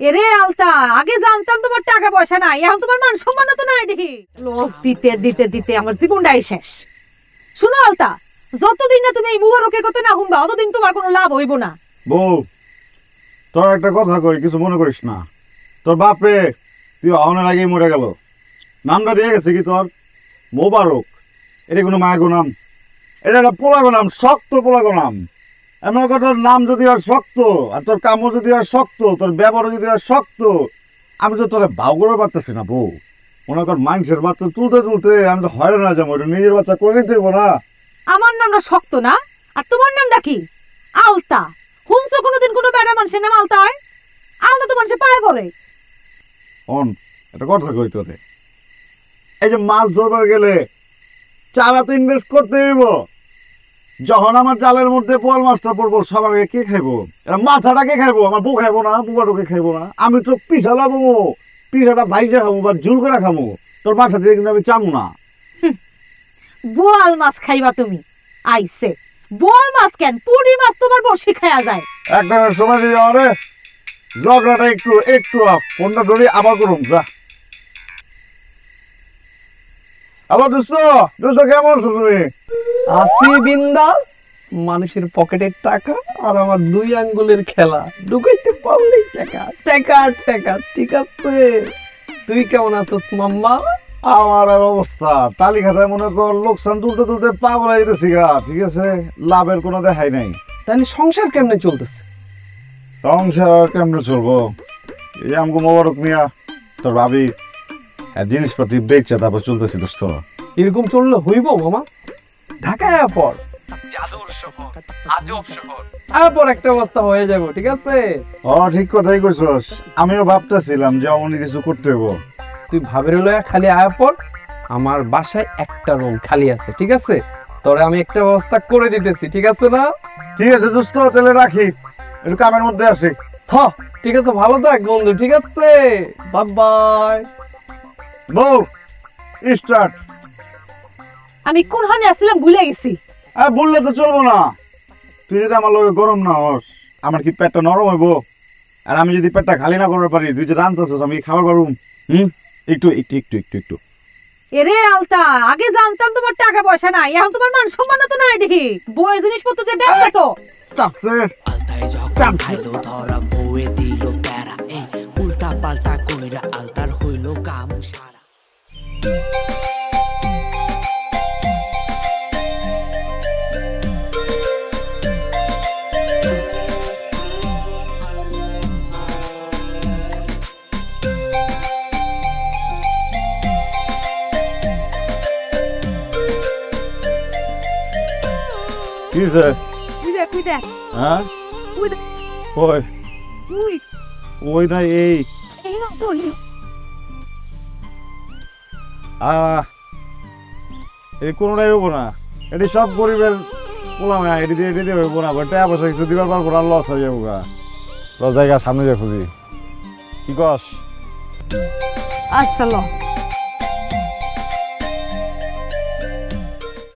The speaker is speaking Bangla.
এরে আলতা, আগে জানতাম তোমার টাকা পয়সা নাই, এখন তোমার মান সম্মান তো নাই দেখি। লস দিতে দিতে দিতে আমার জীবনটাই শেষ। শুনো আলতা, যতদিন না তুমি এই মুবারকের কথা না শুনবা ততদিন তোমার কোনো লাভ হইব না। বউ, তোর একটা কথা কই, কিছু মনে করিস না। তোর বাপরে তুই অহনের আগেই মরে গেল, নামটা দিয়ে গেছে কি তোর মোবারক। এটা কোনো মায়াগো নাম, এটা একটা পোলাগো নাম, শক্ত পোলাগো নাম। এমন তোর নাম যদি আর শক্ত, আর তোর কামও যদি আর শক্ত, তোর ব্যবহার যদি আর শক্ত, আমি তো তোরা ভাও করে পারতেছি না বউ। মনে কর মানুষের বাচ্চা তুলতে তুলতে আমি তো হয়রান না যাবো, এটা নিজের বাচ্চা করে নিতে দেবো না। আমার নামটা শক্ত না, আর তোমার নামটা কি? আলতা। শুনছো কোনোদিন কোনো বেড়া মানুষের নাম আলতা হয়? আলতা তো মানুষের পায়ে পড়ে। একটা কথা কই তোরে, এই যে মাছ ধরবার গেলে চারা তো ইনভেস্ট করতে হইব। যখন আমার জালের মধ্যে পোয়াল মাছটা পড়বো, সবার আগে কে খাইবো? মাথাটা কে খাইবো? আমার বউ খাইবো না, বুবাটোকে খাইবো না, আমি তো পিঠা লাগাবো, পিঠাটা ভাইজা খাবো বা ঝুল করে খাবো, তোর মাথা দিয়ে কিন্তু আমি চামু না। বোয়াল মাছ খাইবা তুমি? আইসে বোয়াল মাছ কেন, পুরি মাছ তোমার বসি খাওয়া যায়। একটা সময় দিয়ে আমারে ঝগড়াটা একটু একটু অফ, ফোনটা ধরে আবার করুন যা। আবার দোস্ত, দোস্ত কেমন আছো তুমি? আসি বিন্দাস, মানুষের পকেটের টাকা আর আমার 2 আঙ্গুলের খেলা, ঢুকাইতে পারলেই টাকা টাকা টাকা। ঠিক আছে, তুই কেমন আছিস মাম্মা? আমার আর অবস্থা তালি খাতায় মনে কর লোকসান তুলতে তুলতে পাগল হয়ে যেতেছি গা। ঠিক আছে, লাভের কোনো দেখাই নাই। তাহলে সংসার কেমনে চলতেছে? সংসার কেমনে চলবো? এই আমগো মোবারক মিয়া তোর ভাবি জিনিসপাতি বেচছে, তারপর চলতেছি দোস্ত। এরকম চললে হইব মামা? ঢাকায় পর জাদুর শহর, আজব শহর, পর একটা অবস্থা হয়ে যাবো। ঠিক আছে, ঠিক কথাই কইছস। আমিও ভাবতেছিলাম যে অমনি কিছু করতে হইব। তুই ভাবের লয়া খালি আয়া পর, আমার বাসায় একটা রুম খালি আছে। ঠিক আছে, তোরে আমি একটা ব্যবস্থা করে দিতেছি। ঠিক আছে না? ঠিক আছে দোস্ত, তাহলে রাখি, একটু কামের মধ্যে আছি। হ্যাঁ ঠিক আছে, ভালো থাক বন্ধু। ঠিক আছে, বাই বাই। বউ স্টার্ট। আমি কোনখানে আসছিলাম ভুলে গেছি। বললে তো চলবো না। তুই যদি আমার লগে গরম না হস, আমার কি পেটটা নরম হইব? আর আমি যদি পেটটা খালি না করতে পারি, তুই যে রান্তাছস আমি খাবার পারুম? একটু একটু একটু একটু একটু এরে আলতা, আগে জানতাম তোমার টাকা পয়সা নাই, এখন তোমার মান সম্মান তো নাই দেখি। বইয়ের জিনিসপত্র যে বেচতেছো। আলতায় যখন খাইলো ধরা বউয়ে দিল প্যারা, এই উল্টা পাল্টা কইরা আলতার হইল কাম সারা। কি হয়েছে? ওই দেখ হ্যাঁ ওই দেখ ওই ওই ওই না এই এই না তো এই কোনোটাই হবো না। এটি সব গরিবের পোলাম, এটি দিয়ে হইব না। বাট টাকা পয়সা কিছু দিবার পারবো না, লস হয়ে যাবো গা। লস জায়গা সামনে যা খুঁজি। কি কস? আচ্ছা ল।